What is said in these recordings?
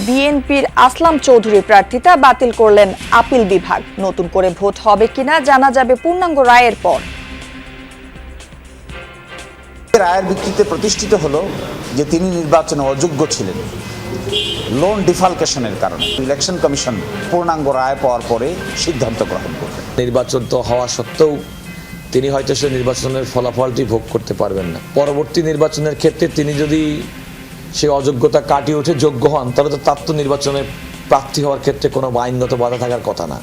বিএনপির আসলাম চৌধুরী প্রার্থিতা বাতিল করলেন আপিল বিভাগ। নতুন করে ভোট হবে কিনা জানা যাবে পূর্ণাঙ্গ রায়ের পর। রায়ের ভিত্তিতে প্রতিষ্ঠিত হলো যে তিনি নির্বাচনে অযোগ্য ছিলেন লোন ডিফালকেশনের কারণে। ইলেকশন কমিশন পূর্ণাঙ্গ রায় পাওয়ার পরে সিদ্ধান্ত গ্রহণ করবে। নির্বাচন তো হওয়া সত্ত্বেও তিনি হয়তো সে নির্বাচনের ফলাফলটি ভোগ করতে পারবেন না। পরবর্তী নির্বাচনের ক্ষেত্রে তিনি যদি সে অযোগ্যতা কাটিয়ে উঠে যোগ্য হন, তাহলে তো তার তো নির্বাচনে প্রার্থী হওয়ার ক্ষেত্রে কোনো আইনগত বাধা থাকার কথা না।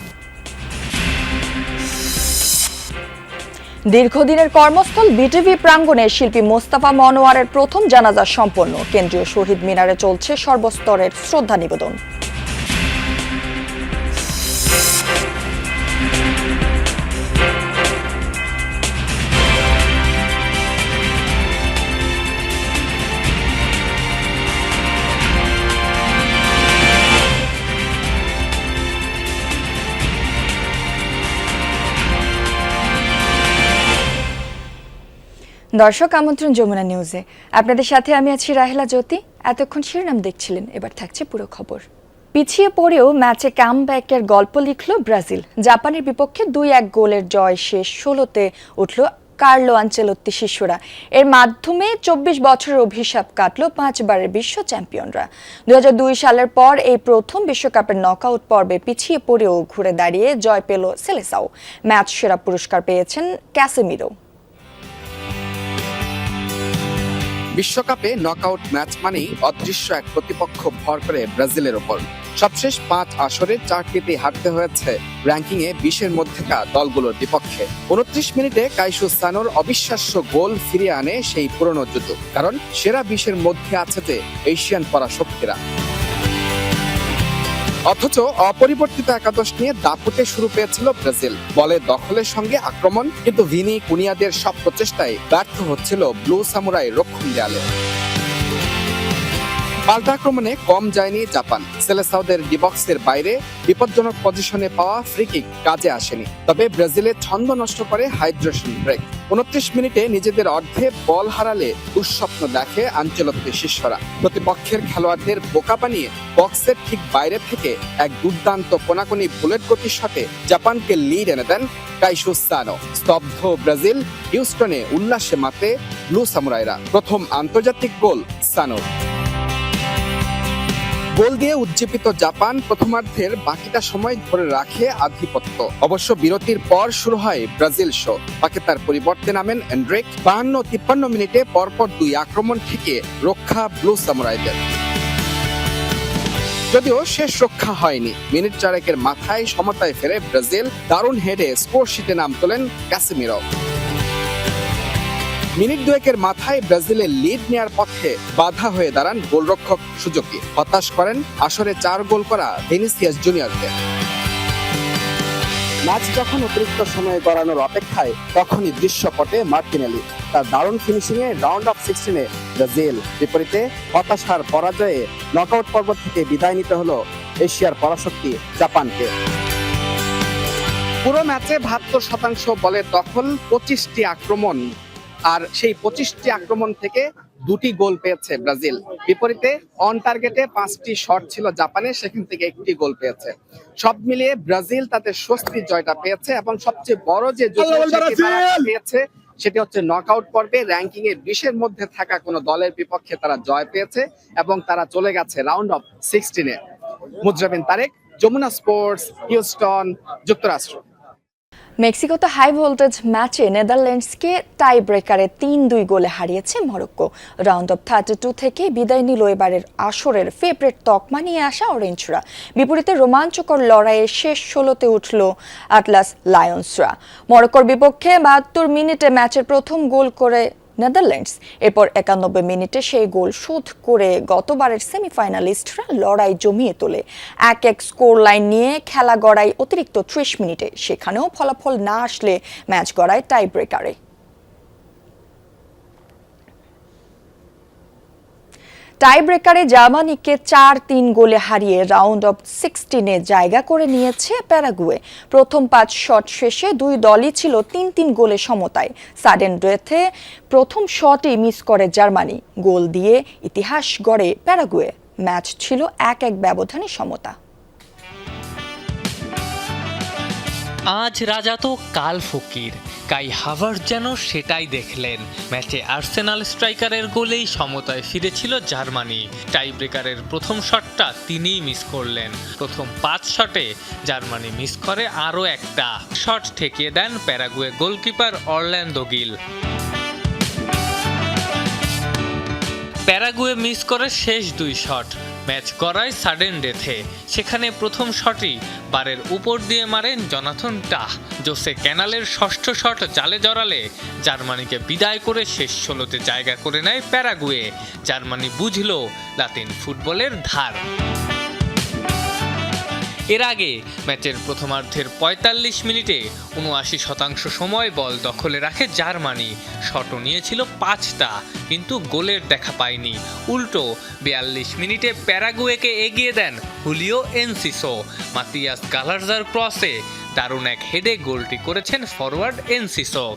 দীর্ঘদিনের কর্মস্থল বিটিভি প্রাঙ্গণে শিল্পী মোস্তফা মনোয়ারের প্রথম জানাজা সম্পন্ন। কেন্দ্রীয় শহীদ মিনারে চলছে সর্বস্তরের শ্রদ্ধা নিবেদন। দর্শক, আমন্ত্রণ যমুনা নিউজে। আপনাদের সাথে আমি আছি রাহেলা জ্যোতি। এতক্ষণ শিরোনাম দেখছিলেন, এবার থাকছে পুরো খবর। পিছিয়ে পড়েও ম্যাচে কামব্যাকের গল্প লিখল ব্রাজিল। জাপানের বিপক্ষে 2-1 গোলের জয় শেষ 16তে উঠল কার্লো আনচেলত্তি শিষ্যরা। এর মাধ্যমে 24 বছরের অভিশাপ কাটল 5 বারের বিশ্ব চ্যাম্পিয়নরা। 2002 সালের পর এই প্রথম বিশ্বকাপের নকআউট পর্বে পিছিয়ে পড়েও ঘুরে দাঁড়িয়ে জয় পেল সেলেসাও। ম্যাচ সেরা পুরস্কার পেয়েছেন ক্যাসেমিরো। বিশ্বকাপে নকআউট ম্যাচ মানেই অদৃশ্য এক প্রতিপক্ষ ভর করে ব্রাজিলের ওপর। সবশেষ 5 আসরে 4টিতে হারতে হয়েছে র্যাঙ্কিংয়ে 20-এর মধ্যেকার দলগুলোর বিপক্ষে। 29 মিনিটে কাইসু সানোর অবিশ্বাস্য গোল ফিরিয়ে আনে সেই পুরনো জুতো। কারণ সেরা 20-এর মধ্যে আছে যে এশিয়ান পরাশক্তিরা। অথচ অপরিবর্তিত একাদশ নিয়ে দাপুটে শুরু পেয়েছিল ব্রাজিল। বলে দখলের সঙ্গে আক্রমণ, কিন্তু ভিনি কুনিয়াদের সব প্রচেষ্টায় ব্যর্থ হচ্ছিল ব্লু সামুরাই রক্ষণ দেয়ালে। পাল্টা আক্রমণে কম যায়নি জাপান। সেলেসাওদের ডিবক্সের বাইরে বিপজ্জনক পজিশনে পাওয়া ফ্রি কিক কাজে আসেনি। তবে ব্রাজিলের ছন্দ নষ্ট করে হাইড্রেশন ব্রেক। 29 মিনিটে নিজেদের অর্ধে বল হারালে দুঃস্বপ্ন দেখে আনচেলত্তি শিষ্যরা। প্রতিপক্ষের খেলোয়াড়দের বোকা বানিয়ে বক্সের ঠিক বাইরে থেকে এক দুর্দান্ত কোনাকুনি বুলেট গতির শটে জাপানকে লিড এনে দেন কাইসু সানো। স্তব্ধ ব্রাজিল, হিউস্টনে উল্লাসে মাতে ব্লু সামুরাইরা। প্রথম আন্তর্জাতিক গোল সানোর। গোল দিয়ে উজ্জীবিত জাপান প্রথমার্ধের বাকিটা সময় ধরে রাখে আধিপত্য। অবশ্য বিরতির পর শুরু হয় ব্রাজিল শো। পাকেতার পরিবর্তে নামেন এন্ড্রিক। 52-53 মিনিটে পরপর 2 আক্রমণ থেকে রক্ষা ব্লু সামুরাইদের। যদিও শেষ রক্ষা হয়নি। মিনিট 4-এর মাথায় সমতায় ফেরে ব্রাজিল। দারুণ হেডে স্কোর শিটে নাম তোলেন ক্যাসেমিরো। মিনিট 2-এর মাথায় ব্রাজিলের লিড নেয়ার পথে বাধা হয়ে দাঁড়ান গোলরক্ষক সুজুকি। হতাশ করেন আসরে 4 গোল করা ভিনিসিয়াস জুনিয়রকে। ম্যাচ যখন অতিরিক্ত সময়ে গড়ানোর অপেক্ষায়, তখনই দৃশ্যপটে মার্টিনেলি। তার দারুণ ফিনিশিংয়ে রাউন্ড অফ 16-এ ব্রাজিল। বিপরীতে হতাশার পরাজয়ে নকআউট পর্ব থেকে বিদায় নিতে হলো এশিয়ার পরাশক্তি জাপানকে। পুরো ম্যাচে 72% বলের দখল, 25টি আক্রমণ। আর সেই 25টি আক্রমণ থেকে 2টি গোল পেয়েছে ব্রাজিল। বিপরীতে অন টার্গেটে 5টি শট ছিল জাপানের, সেখান থেকে 1টি গোল পেয়েছে। সব মিলিয়ে ব্রাজিল তাদের স্বস্তির জয়টা পেয়েছে। এবং সবচেয়ে বড় যে পেয়েছে সেটি হচ্ছে নকআউট পর্বে র্যাঙ্কিং এর 20-এর মধ্যে থাকা কোনো দলের বিপক্ষে তারা জয় পেয়েছে এবং তারা চলে গেছে রাউন্ড অফ 16-এ। মুজরাবিন তারেক, যমুনা স্পোর্টস, হিউস্টন, যুক্তরাষ্ট্র। মেক্সিকোতে হাই ভোল্টেজ ম্যাচে নেদারল্যান্ডসকে টাই ব্রেকারে 3-2 গোলে হারিয়েছে মরক্কো। রাউন্ড অফ 32 থেকে বিদায় নিল এবারের আসরের ফেভারিট তকমা নিয়ে আসা অরেঞ্জরা। বিপরীতে রোমাঞ্চকর লড়াইয়ে শেষ 16তে উঠল আটলাস লায়ন্সরা। মরক্কোর বিপক্ষে 72 মিনিটে ম্যাচের প্রথম গোল করে নেদারল্যান্ডস। এরপর 91 মিনিটে সেই গোল শোধ করে গতবারের সেমিফাইনালিস্টরা লড়াই জমিয়ে তোলে। 1-1 স্কোর লাইন নিয়ে খেলা গড়ায় অতিরিক্ত 30 মিনিটে। সেখানেও ফলাফল না আসলে ম্যাচ গড়ায় টাই ব্রেকারে। টাই ব্রেকারে জার্মানিকে 4-3 গোলে হারিয়ে রাউন্ড অফ 16-এ জায়গা করে নিয়েছে প্যারাগুয়ে। প্রথম 5 শট শেষে 2 দলই ছিল 3-3 গোলে সমতায়। সাডেন ডেথে প্রথম শটই মিস করে জার্মানি। গোল দিয়ে ইতিহাস গড়ে প্যারাগুয়ে। ম্যাচ ছিল 1-1 ব্যবধানে সমতা। আজ রাজা তো কাল ফকির, কাই হাভার্টজ যেন সেটাই দেখলেন। ম্যাচে আর্সেনাল স্ট্রাইকারের গোলেই সমতায় ফিরেছিল জার্মানি। টাই ব্রেকারের প্রথম শটটা তিনিই মিস করলেন। প্রথম 5 শটে জার্মানি মিস করে আরও একটা শট ঠেকিয়ে দেন Paraguay goalkeeper Orlando Gill. Paraguay miss করে শেষ 2 শট, ম্যাচ গড়ায় সাডেন ডেথে। সেখানে প্রথম শটই বারের উপর দিয়ে মারেন জোনাথন টাহ। জোসে ক্যানালের ষষ্ঠ শট জালে জড়ালে জার্মানিকে বিদায় করে শেষ 16তে জায়গা করে নেয় প্যারাগুয়ে। জার্মানি বুঝল লাতিন ফুটবলের ধার। এর আগে ম্যাচের প্রথমার্ধের 45 মিনিটে 79% সময় বল দখলে রাখে জার্মানি। শটও নিয়েছিল 5টা, কিন্তু গোলের দেখা পায়নি। উল্টো 42 মিনিটে প্যারাগুয়েকে এগিয়ে দেন হুলিও এনসিসো। মাতিয়াস গালারজার ক্রসে দারুণ এক হেডে গোলটি করেছেন ফরওয়ার্ড এনসিসো।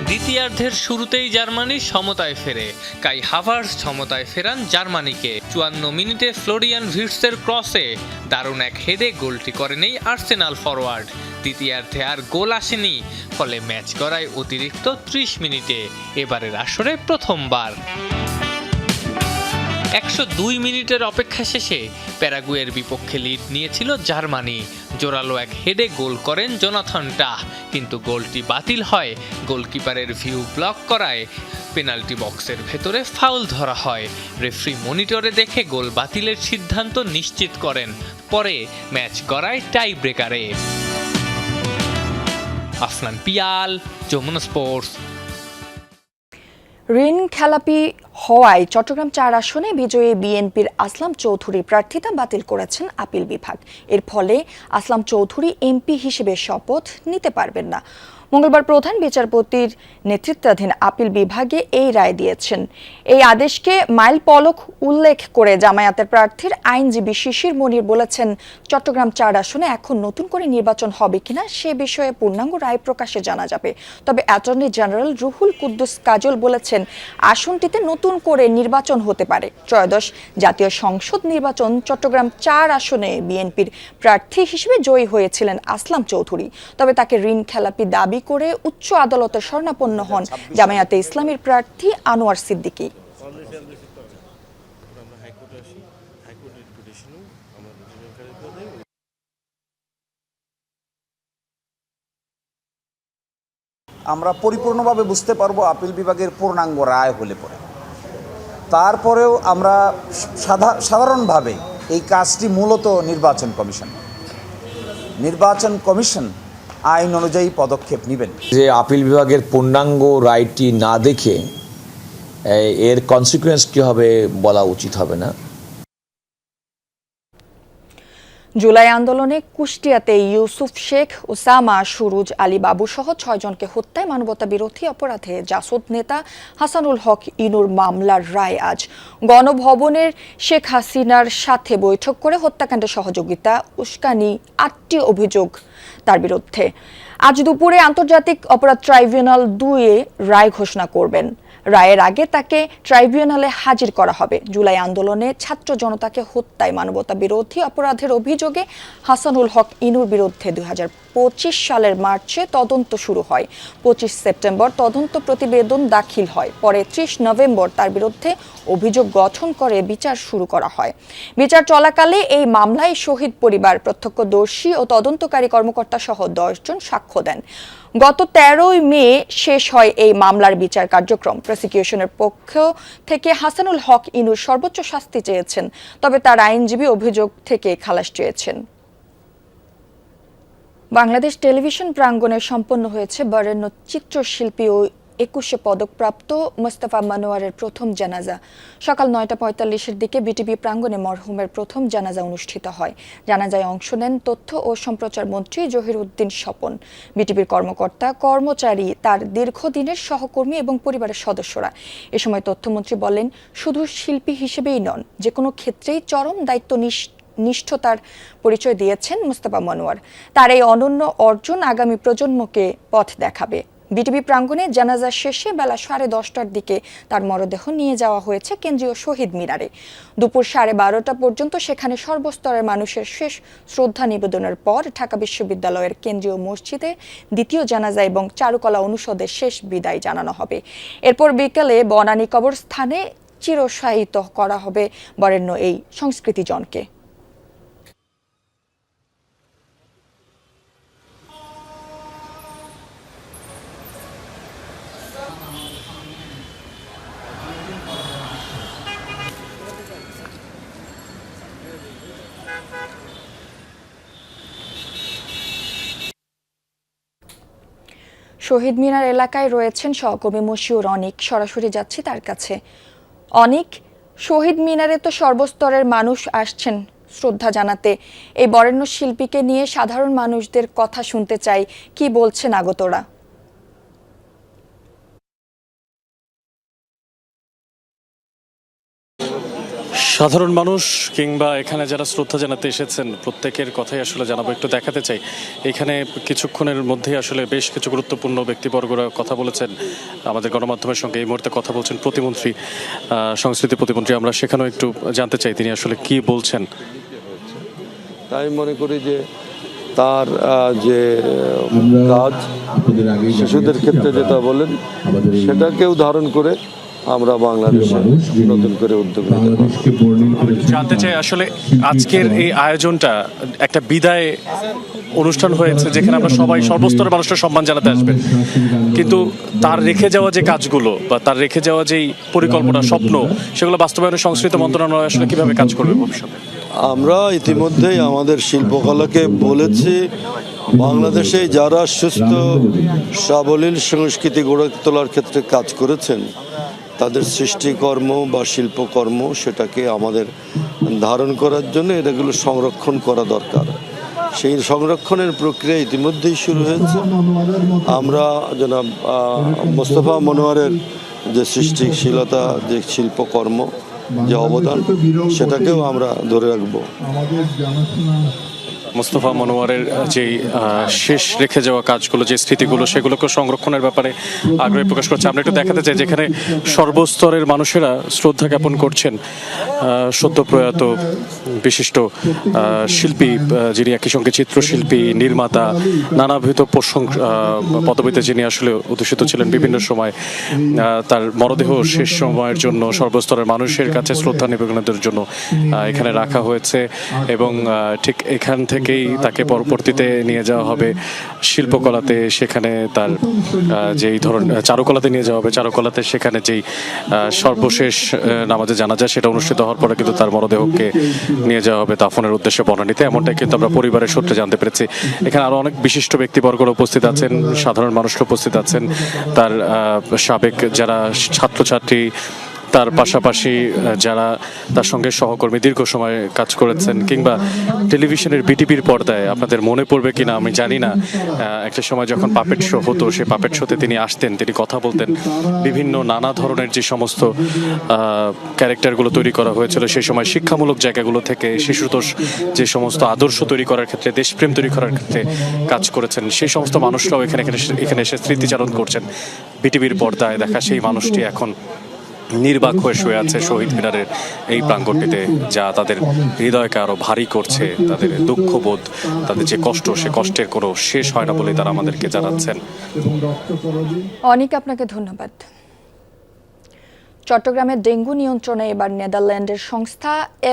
দ্বিতীয়ার্ধের শুরুতেই জার্মানি সমতায় ফেরে। কাই হাভার্টজ সমতায় ফেরান জার্মানিকে। 54 মিনিটে ফ্লোরিয়ান ভির্টসের ক্রসে দারুণ এক হেডে গোলটি করেন এই আর্সেনাল ফরওয়ার্ড। দ্বিতীয়ার্ধে আর গোল আসেনি, ফলে ম্যাচ গড়ায় অতিরিক্ত 30 মিনিটে, এবারের আসরে প্রথমবার। 102 মিনিটের অপেক্ষা শেষে প্যারাগুয়ের বিপক্ষে লিড নিয়েছিল জার্মানি। জোরালো এক হেডে গোল করেন জোনাথন টাহ, কিন্তু গোলটি বাতিল হয়। গোলকিপারের ভিউ ব্লক করায় পেনাল্টি বক্সের ভেতরে ফাউল ধরা হয়। রেফারি মনিটরে দেখে গোল বাতিলের সিদ্ধান্ত নিশ্চিত করেন। পরে ম্যাচ গড়ায় টাই ব্রেকারে। আফনান পিয়াল, যমুনা স্পোর্টস। ঋণ খেলাপি হওয়ায় চট্টগ্রাম 4 আসনে বিজয়ী বিএনপির আসলাম চৌধুরী প্রার্থিতা বাতিল করেছেন আপিল বিভাগ। এর ফলে আসলাম চৌধুরী এমপি হিসেবে শপথ নিতে পারবেন না। মঙ্গলবার প্রধান বিচারপতির নেতৃত্বাধীন আপিল বিভাগে এই রায় দিয়েছেন। এই আদেশকে মাইল ফলক উল্লেখ করে জামায়াতের প্রার্থীর আইনজীবী শিশির মনির বলেছেন, চট্টগ্রাম 4 আসনে এখন নতুন করে নির্বাচন হবে কিনা সে বিষয়ে পূর্ণাঙ্গ রায় প্রকাশে জানা যাবে। তবে অ্যাটর্নি জেনারেল রুহুল কুদ্দুস কাজল বলেছেন, আসনটিতে নতুন করে নির্বাচন হতে পারে। ত্রয়োদশ জাতীয় সংসদ নির্বাচন চট্টগ্রাম 4 আসনে বিএনপির প্রার্থী হিসেবে জয়ী হয়েছিলেন আসলাম চৌধুরী। তবে তাকে ঋণ খেলাপি দাবি করে উচ্চ আদালতে শরণাপন্ন হন জামায়াতে ইসলামীর প্রার্থী আনোয়ার সিদ্দিকী। আমরা পরিপূর্ণভাবে বুঝতে পারবো আপিল বিভাগের পূর্ণাঙ্গ রায় হলে পরে। তারপরেও আমরা সাধারণভাবে এই কাজটি মূলত নির্বাচন কমিশন আইন অনুযায়ী পদক্ষেপ নেবেন। যে আপিল বিভাগের পূর্ণাঙ্গ রায়টি না দেখে এর কনসিকুয়েন্স কী হবে বলা উচিত হবে না। জুলাই আন্দোলনে কুষ্টিয়াতে ইউসুফ শেখ, ওসামা, সুরুজ আলী বাবু সহ 6 জনকে হত্যায় মানবতা বিরোধী অপরাধে জাসদ নেতা হাসানুল হক ইনুর মামলার রায় আজ। গণভবনের শেখ হাসিনার সাথে বৈঠক করে হত্যাকাণ্ডে সহযোগিতা, উস্কানি 8টি অভিযোগ তার বিরুদ্ধে। আজ দুপুরে আন্তর্জাতিক অপরাধ ট্রাইব্যুনাল 2-এ রায় ঘোষণা করবেন। রায়ের আগে তাকে ট্রাইব্যুনালে হাজির করা হবে। জুলাই আন্দোলনে ছাত্র জনতাকে হত্যায় মানবতা বিরোধী অপরাধের অভিযোগে হাসানুল হক ইনুর বিরুদ্ধে 2025 সালের মার্চে তদন্ত শুরু হয়। 25 সেপ্টেম্বর তদন্ত প্রতিবেদন দাখিল হয়। পরে 30 নভেম্বর তার বিরুদ্ধে অভিযোগ গঠন করে বিচার শুরু করা হয়। বিচার চলাকালে এই মামলায় শহীদ পরিবার, প্রত্যক্ষদর্শী ও তদন্তকারী কর্মকর্তা সহ 10 জন সাক্ষ্য দেন। গত 13 মে শেষ হয় এই মামলার বিচার কার্যক্রম। প্রসিকিউশনের পক্ষ থেকে হাসানুল হক ইনুর সর্বোচ্চ শাস্তি চেয়েছেন, তবে তার আইনজীবী অভিযোগ থেকে খালাস চেয়েছেন। বাংলাদেশ টেলিভিশন প্রাঙ্গণে সম্পন্ন হয়েছে বরেণ্য চিত্রশিল্পী ও 21 পদকপ্রাপ্ত মোস্তফা মনোয়ারের প্রথম জানাজা। সকাল 9:45-এর দিকে বিটিভি প্রাঙ্গণে মরহুমের প্রথম জানাজা অনুষ্ঠিত হয়। জানাজায় অংশ নেন তথ্য ও সম্প্রচার মন্ত্রী জহির উদ্দিন স্বপন, বিটিভির কর্মকর্তা, কর্মচারী, তার দীর্ঘদিনের সহকর্মী এবং পরিবারের সদস্যরা। এ সময় তথ্যমন্ত্রী বলেন, শুধু শিল্পী হিসেবেই নন, যে কোনো ক্ষেত্রেই চরম দায়িত্বনিষ্ঠতার পরিচয় দিয়েছেন মোস্তফা মনোয়ার। তার এই অনন্য অর্জন আগামী প্রজন্মকে পথ দেখাবে। বিটিভি প্রাঙ্গণে জানাজা শেষে বেলা 10:30টার দিকে তার মরদেহ নিয়ে যাওয়া হয়েছে কেন্দ্রীয় শহীদ মিনারে। দুপুর 12:30টা পর্যন্ত সেখানে সর্বস্তরের মানুষের শেষ শ্রদ্ধা নিবেদনের পর ঢাকা বিশ্ববিদ্যালয়ের কেন্দ্রীয় মসজিদে দ্বিতীয় জানাজা এবং চারুকলা অনুষদের শেষ বিদায় জানানো হবে। এরপর বিকেলে বনানী কবরস্থানে চিরশায়িত করা হবে বরেণ্য এই সংস্কৃতিজনকে। শহীদ মিনার এলাকায় রয়েছেন সহকর্মী মশিউর অনিক, সরাসরি যাচ্ছি তার কাছে। অনিক, শহীদ মিনারে তো সর্বস্তরের মানুষ আসছেন শ্রদ্ধা জানাতে, এই বরেণ্য শিল্পীকে নিয়ে সাধারণ মানুষদের কথা শুনতে চাই, কি বলছেন আগতরা? সাধারণ মানুষ কিংবা এখানে যারা শ্রদ্ধা জানাতে এসেছেন প্রত্যেকের কথাই আসলে জানাবো, একটু দেখাতে চাই। এখানে কিছুক্ষণের মধ্যেই আসলে বেশ কিছু গুরুত্বপূর্ণ ব্যক্তিবর্গরা কথা বলেছেন আমাদের গণমাধ্যমের সঙ্গে। এই মুহূর্তে কথা বলছেন প্রতিমন্ত্রী, সংস্কৃতি প্রতিমন্ত্রী। আমরা সেখানেও একটু জানতে চাই তিনি আসলে কি বলছেন। তাই মনে করি যে তার যে কাজ শিশুদের ক্ষেত্রে যেটা বলেন সেটাকেও ধারণ করে আমরা বাংলাদেশে নতুন করে উদ্যোগ নিতে পারি। জানতে চাই আসলে আজকের এই আয়োজনটা একটা বিদায় অনুষ্ঠান হয়েছে যেখানে আমরা সবাই সর্বস্তরের মানুষের সম্মান জানাতে আসবেন, কিন্তু তার রেখে যাওয়া যে কাজগুলো বা তার রেখে যাওয়া যেই পরিকল্পনা, স্বপ্ন, সেগুলো বাস্তবায়নে সংস্কৃতি মন্ত্রণালয় আসলে কিভাবে কাজ করবে ভবিষ্যতে? আমরা ইতিমধ্যেই আমাদের শিল্পকলাকে বলেছি বাংলাদেশে যারা সুস্থ সাবলীল সংস্কৃতি গড়ে তোলার ক্ষেত্রে কাজ করেছেন তাদের সৃষ্টিকর্ম বা শিল্পকর্ম সেটাকে আমাদের ধারণ করার জন্য এটাগুলো সংরক্ষণ করা দরকার। সেই সংরক্ষণের প্রক্রিয়া ইতিমধ্যেই শুরু হয়েছে। আমরা জনাব মোস্তফা মনোয়ারের যে সৃষ্টিশীলতা, যে শিল্পকর্ম, যে অবদান, সেটাকেও আমরা ধরে রাখবো। মোস্তফা মনোয়ারের যেই শেষ রেখে যাওয়া কাজগুলো, যে স্মৃতিগুলো, সেগুলোকে সংরক্ষণের ব্যাপারে আগ্রহ প্রকাশ করছে। আমরা একটু দেখাতে চাই যেখানে সর্বস্তরের মানুষেরা শ্রদ্ধা জ্ঞাপন করছেন সদ্য প্রয়াত বিশিষ্ট শিল্পী, যিনি একই সঙ্গে চিত্রশিল্পী, নির্মাতা, নানাবিধ পদবিতে যিনি আসলে অধিষ্ঠিত ছিলেন বিভিন্ন সময়। তার মরদেহ শেষ সময়ের জন্য সর্বস্তরের মানুষের কাছে শ্রদ্ধা নিবেদনের জন্য এখানে রাখা হয়েছে এবং ঠিক এখান থেকেই তাকে পরবর্তীতে নিয়ে যাওয়া হবে শিল্পকলাতে। সেখানে তার যেই চারুকলাতে নিয়ে যাওয়া হবে, চারুকলাতে সেখানে যেই সর্বশেষ নামাজে জানাজা সেটা অনুষ্ঠিত হওয়ার পরে কিন্তু তার মরদেহকে নিয়ে যাওয়া হবে দাফনের উদ্দেশ্যে বনানীতে। এমনটাই কিন্তু আমরা পরিবারের সূত্রে জানতে পেরেছি। এখানে আরো অনেক বিশিষ্ট ব্যক্তিবর্গরা উপস্থিত আছেন, সাধারণ মানুষরা উপস্থিত আছেন, তার সাবেক যারা ছাত্রছাত্রী, তার পাশাপাশি যারা তার সঙ্গে সহকর্মী দীর্ঘ সময় কাজ করেছেন, কিংবা টেলিভিশনের বিটিভির পর্দায় আপনাদের মনে পড়বে কিনা আমি জানি না, একটা সময় যখন পাপেট শো হতো, সেই পাপেট শোতে তিনি আসতেন, তিনি কথা বলতেন। বিভিন্ন নানা ধরনের যে সমস্ত ক্যারেক্টারগুলো তৈরি করা হয়েছিল সেই সময় শিক্ষামূলক জায়গাগুলো থেকে শিশুতোষ যে সমস্ত আদর্শ তৈরি করার ক্ষেত্রে, দেশপ্রেম তৈরি করার ক্ষেত্রে কাজ করেছেন, সেই সমস্ত মানুষরাও এখানে এসে স্মৃতিচারণ করছেন। বিটিভির পর্দায় দেখা সেই মানুষটি এখন নির্বাক হয়ে শুয়ে আছে শহীদ মিনারের এই প্রাঙ্গণটিতে, যা তাদের হৃদয়কে আরো ভারী করছে। তাদের দুঃখবোধ, তাদের যে কষ্ট, সে কষ্টের কোনো শেষ হয় না বলে তারা আমাদেরকে জানাচ্ছেন। অনেক আপনাকে ধন্যবাদ। চট্টগ্রামের ডেঙ্গু নিয়ন্ত্রণে এবার নেদারল্যান্ডের সংস্থা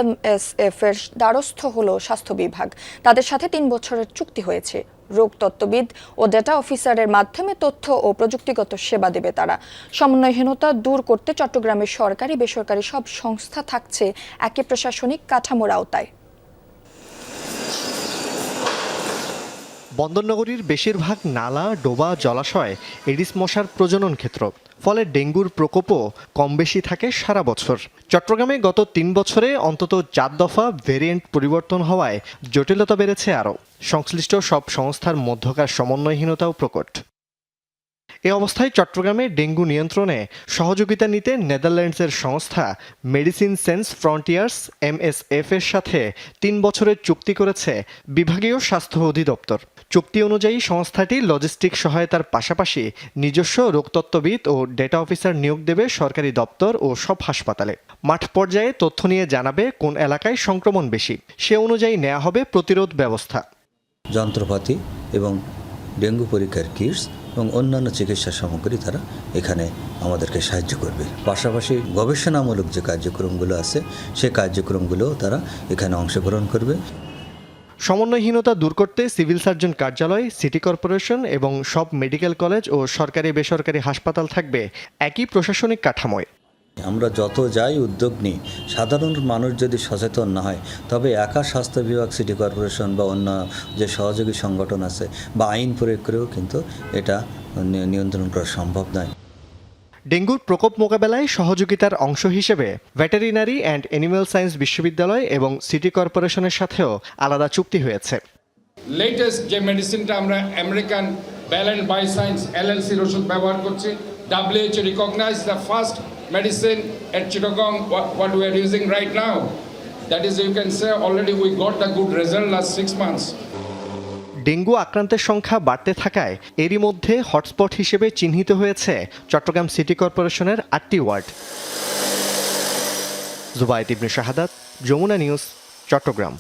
MSF এর দ্বারস্থ হল স্বাস্থ্য বিভাগ। তাদের সাথে 3 বছরের চুক্তি হয়েছে। রোগ তত্ত্ববিদ ও ডেটা অফিসারের মাধ্যমে তথ্য ও প্রযুক্তিগত সেবা দেবে তারা। সমন্বয়হীনতা দূর করতে চট্টগ্রামের সরকারি বেসরকারি সব সংস্থা থাকছে একই প্রশাসনিক কাঠামোর আওতায়। বন্দরনগরীর বেশিরভাগ নালা, ডোবা, জলাশয় এডিস মশার প্রজনন ক্ষেত্র, ফলে ডেঙ্গুর প্রকোপও কম বেশি থাকে সারা বছর। চট্টগ্রামে গত 3 বছরে অন্তত 4 দফা ভেরিয়েন্ট পরিবর্তন হওয়ায় জটিলতা বেড়েছে আরও। সংশ্লিষ্ট সব সংস্থার মধ্যকার সমন্বয়হীনতাও প্রকট। এ অবস্থায় চট্টগ্রামে ডেঙ্গু নিয়ন্ত্রণে সহযোগিতা নিতে নেদারল্যান্ডসের সংস্থা মেডিসিন সেন্স ফ্রন্টিয়ার্স MSF এর সাথে 3 বছরের চুক্তি করেছে বিভাগীয় স্বাস্থ্য অধিদপ্তর। চুক্তি অনুযায়ী সংস্থাটি লজিস্টিক সহায়তার পাশাপাশি নিজস্ব রোগতত্ত্ববিদ ও ডেটা অফিসার নিয়োগ দেবে সরকারি দপ্তর ও সব হাসপাতালে। মাঠ পর্যায়ে তথ্য নিয়ে জানাবে কোন এলাকায় সংক্রমণ বেশি, সে অনুযায়ী নেওয়া হবে প্রতিরোধ ব্যবস্থা। যন্ত্রপাতি এবং ডেঙ্গু পরীক্ষার কিটস এবং অন্যান্য চিকিৎসা সামগ্রী তারা এখানে আমাদেরকে সাহায্য করবে। পাশাপাশি গবেষণামূলক যে কার্যক্রমগুলো আছে সেই কার্যক্রমগুলোও তারা এখানে অংশগ্রহণ করবে। সমন্বয়হীনতা দূর করতে সিভিল সার্জন কার্যালয়, সিটি কর্পোরেশন এবং সব মেডিকেল কলেজ ও সরকারি বেসরকারি হাসপাতাল থাকবে একই প্রশাসনিক কাঠামোয়। আমরা যত যাই উদ্যোগ নিই, সাধারণ মানুষ যদি সচেতন না হয় তবে একা স্বাস্থ্য বিভাগ, সিটি কর্পোরেশন বা অন্য যে সহযোগী সংগঠন আছে বা আইন প্রয়োগ করেও কিন্তু এটা নিয়ন্ত্রণ করা সম্ভব নয়। ডেঙ্গুর প্রকোপ মোকাবেলায় সহযোগিতার অংশ হিসেবে ভেটেরিনারি অ্যান্ড অ্যানিম্যাল সায়েন্স বিশ্ববিদ্যালয় এবং সিটি কর্পোরেশনের সাথেও আলাদা চুক্তি হয়েছে। লেটেস্ট যে মেডিসিনটা আমরা আমেরিকান ব্যালেন্স বায়োসায়েন্স LLCর ওষুধ ব্যবহার করছি, WHO recognise the first medicine at Chittagong, what we are using right now. That is, you can say already we got the good result last 6 months. Dengue আক্রান্তের সংখ্যা বাড়তে থাকায় এরই মধ্যে হটস্পট হিসেবে চিহ্নিত হয়েছে চট্টগ্রাম সিটি কর্পোরেশনের 8টি ওয়ার্ড। জুবায়েদ ইবনে শাহাদাত, যমুনা নিউজ, চট্টগ্রাম।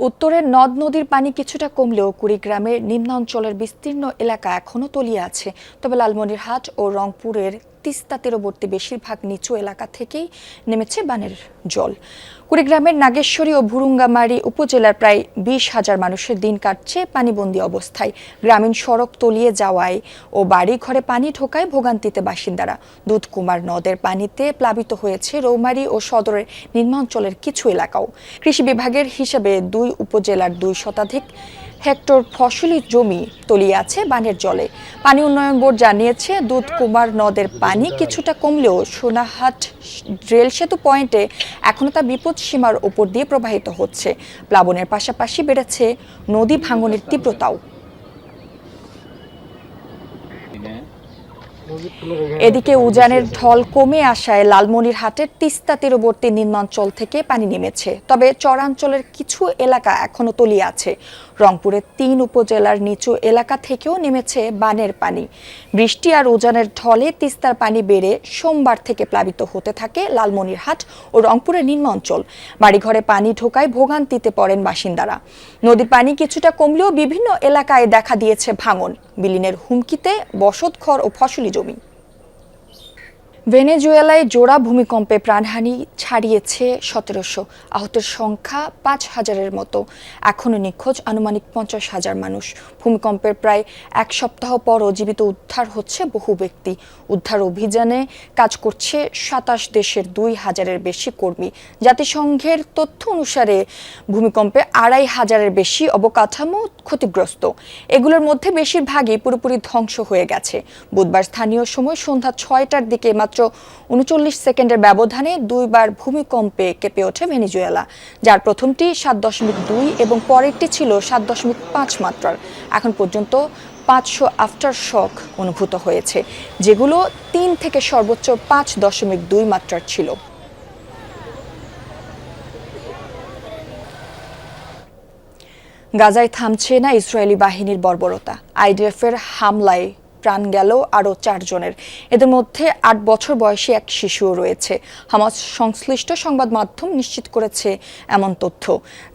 উত্তরের নদ নদীর পানি কিছুটা কমলেও কুড়িগ্রামের নিম্নাঞ্চলের বিস্তীর্ণ এলাকা এখনও তলিয়ে আছে। তবে লালমনিরহাট ও রংপুরের তিস্তা তীরবর্তী বেশিরভাগ নিচু এলাকা থেকেই নেমেছে বানের জল। কুড়িগ্রামের নাগেশ্বরী ও ভুরুঙ্গামারী উপজেলার প্রায় 20,000 মানুষের দিন কাটছে পানিবন্দী অবস্থায়। গ্রামীণ সড়ক তলিয়ে যাওয়ায় ও বাড়ি ঘরে পানি ঢোকায় ভোগান্তিতে বাসিন্দারা। দুধকুমার নদের পানিতে প্লাবিত হয়েছে রৌমারী ও সদরের নিম্নাঞ্চলের কিছু এলাকাও। কৃষি বিভাগের হিসাবে 2 উপজেলার 2 শতাধিক হেক্টর ফসলি জমি তলিয়ে আছে বানের জলে। পানি উন্নয়ন বোর্ড জানিয়েছে দুধকুমার নদের পানি কিছুটা কমলেও সোনাহাট রেল সেতু পয়েন্টে এখনো তা বিপদ সীমার উপর দিয়ে প্রবাহিত হচ্ছে। প্লাবনের পাশাপাশি বেড়েছে নদী ভাঙনের তীব্রতাও। এদিকে উজানের ঢল কমে আসায় লালমনিরহাটের তিস্তা তীরবর্তী নিম্নাঞ্চল থেকে পানি নেমেছে, তবে চরাঞ্চলের কিছু এলাকা এখনো তলিয়ে আছে। রংপুরের 3 উপজেলার নিচু এলাকা থেকেও নেমেছে বানের পানি। বৃষ্টি আর উজানের ঢলে তিস্তার পানি বেড়ে সোমবার থেকে প্লাবিত হতে থাকে লালমনিরহাট ও রংপুরের নিম্নাঞ্চল। বাড়িঘরে পানি ঢোকায় ভোগান্তিতে পড়েন বাসিন্দারা। নদীর পানি কিছুটা কমলেও বিভিন্ন এলাকায় দেখা দিয়েছে ভাঙন, বিলীনের হুমকিতে বসতঘর ও ফসলি জমি। ভেনেজুয়েলায় জোড়া ভূমিকম্পে প্রাণহানি ছাড়িয়েছে 1700, আহতের সংখ্যা 5000-এর মতো। এখনও নিখোঁজ আনুমানিক 50,000 মানুষ। ভূমিকম্পের প্রায় 1 সপ্তাহ পরও জীবিত উদ্ধার হচ্ছে বহু ব্যক্তি। উদ্ধার অভিযানে কাজ করছে 27 দেশের 2000-এর বেশি কর্মী। জাতিসংঘের তথ্য অনুসারে ভূমিকম্পে 2500-এর বেশি অবকাঠামো ক্ষতিগ্রস্ত। এগুলোর মধ্যে বেশিরভাগই পুরোপুরি ধ্বংস হয়ে গেছে। বুধবার স্থানীয় সময় সন্ধ্যা 6টার দিকে মাত্র 39 সেকেন্ডের ব্যবধানে 2 বার ভূমিকম্পে কেঁপে ওঠে ভেনেজুয়েলা, যার প্রথমটি 7.2 এবং পরেরটি ছিল 7.5 মাত্রার। এখন পর্যন্ত 500 আফটার শক অনুভূত হয়েছে, যেগুলো 3 থেকে সর্বোচ্চ 5.2 মাত্রার ছিল। গাজায় থামছে না ইসরায়েলি বাহিনীর বর্বরতা। IDF-এর হামলায় প্রাণ গেল আরও 4 জনের। এদের মধ্যে 8 বছর বয়সী এক শিশুও রয়েছে। হামাস সংশ্লিষ্ট সংবাদ মাধ্যম নিশ্চিত করেছে এমন তথ্য।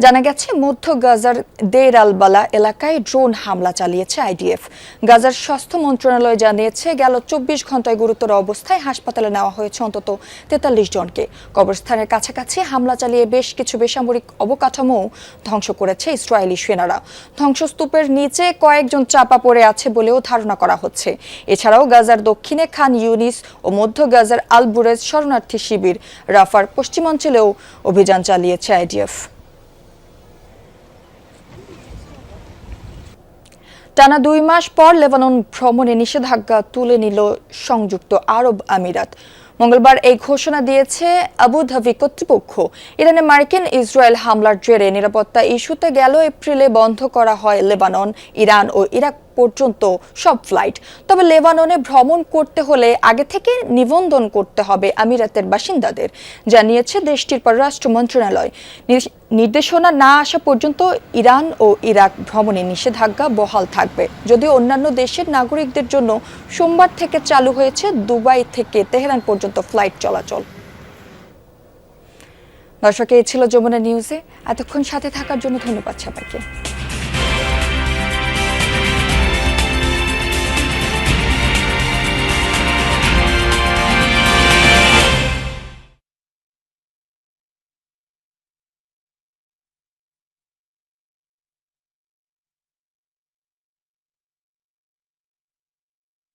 জানা গেছে মধ্য গাজার দের আল বালা এলাকায় ড্রোন হামলা চালিয়েছে IDF। গাজার স্বাস্থ্য মন্ত্রণালয় জানিয়েছে গেল 24 ঘন্টায় গুরুতর অবস্থায় হাসপাতালে নেওয়া হয়েছে অন্তত 43 জনকে। কবরস্থানের কাছাকাছি হামলা চালিয়ে বেশ কিছু বেসামরিক অবকাঠামো ধ্বংস করেছে ইসরায়েলি সেনারা। ধ্বংসস্তূপের নিচে কয়েকজন চাপা পড়ে আছে বলেও ধারণা করা হচ্ছে। এছাড়াও গাজার দক্ষিণে খান ইউনিস ও মধ্য গাজার আল বুরেজ শরণার্থী শিবির, রাফার পশ্চিমাঞ্চলেও অভিযান চালিয়েছে IDF। টানা 2 মাস পর লেবানন ভ্রমণে নিষেধাজ্ঞা তুলে নিল সংযুক্ত আরব আমিরাত। মঙ্গলবার এই ঘোষণা দিয়েছে আবুধাবি কর্তৃপক্ষ। ইরানে মার্কিন ইসরায়েল হামলার জেরে নিরাপত্তা ইস্যুতে গেল এপ্রিলে বন্ধ করা হয় লেবানন, ইরান ও ইরাক পর্যন্ত সব ফ্লাইট। তবে লেবাননে ভ্রমণ করতে হলে আগে থেকে নিবন্ধন করতে হবে আমিরাতের বাসিন্দাদের, জানিয়েছে দেশটির পররাষ্ট্র মন্ত্রণালয়। নির্দেশনা না আসা পর্যন্ত ইরান ও ইরাক ভ্রমণে নিষেধাজ্ঞা বহাল থাকবে। যদিও অন্যান্য দেশের নাগরিকদের জন্য সোমবার থেকে চালু হয়েছে দুবাই থেকে তেহরান পর্যন্ত ফ্লাইট চলাচল। দর্শক, এই ছিল যমুনা নিউজে। এতক্ষণ সাথে থাকার জন্য ধন্যবাদ সবাইকে।